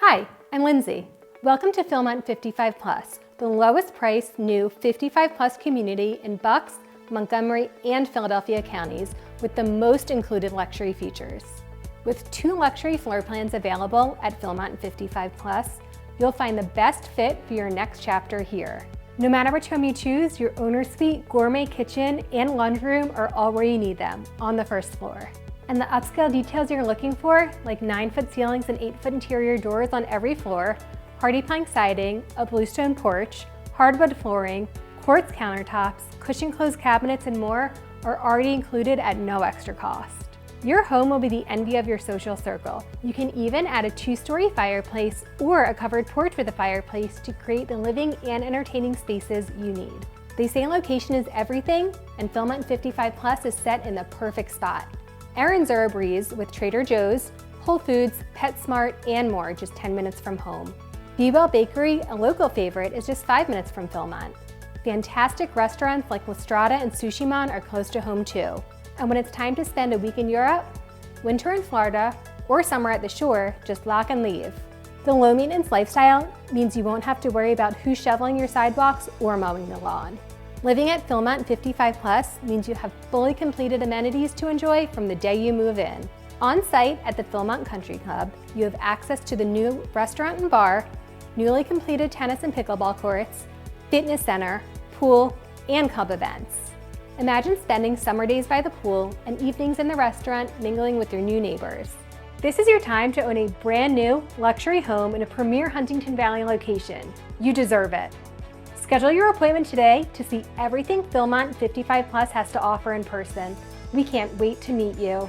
Hi, I'm Lindsay. Welcome to Philmont 55 Plus, the lowest priced new 55 plus community in Bucks, Montgomery, and Philadelphia counties with the most included luxury features. With 2 luxury floor plans available at Philmont 55 Plus, you'll find the best fit for your next chapter here. No matter which home you choose, your owner suite, gourmet kitchen, and laundry room are all where you need them, on the first floor. And the upscale details you're looking for, like 9-foot ceilings and 8-foot interior doors on every floor, hardy plank siding, a bluestone porch, hardwood flooring, quartz countertops, cushion closed cabinets, and more, are already included at no extra cost. Your home will be the envy of your social circle. You can even add a 2-story fireplace or a covered porch with a fireplace to create the living and entertaining spaces you need. They say location is everything, and Philmont 55 Plus is set in the perfect spot. Errands are a breeze with Trader Joe's, Whole Foods, PetSmart, and more just 10 minutes from home. Be Well Bakery, a local favorite, is just 5 minutes from Philmont. Fantastic restaurants like La Strada and Sushimon are close to home too. And when it's time to spend a week in Europe, winter in Florida, or summer at the shore, just lock and leave. The low maintenance lifestyle means you won't have to worry about who's shoveling your sidewalks or mowing the lawn. Living at Philmont 55 Plus means you have fully completed amenities to enjoy from the day you move in. On site at the Philmont Country Club, you have access to the new restaurant and bar, newly completed tennis and pickleball courts, fitness center, pool, and club events. Imagine spending summer days by the pool and evenings in the restaurant mingling with your new neighbors. This is your time to own a brand new luxury home in a premier Huntingdon Valley location. You deserve it. Schedule your appointment today to see everything Philmont 55 Plus has to offer in person. We can't wait to meet you.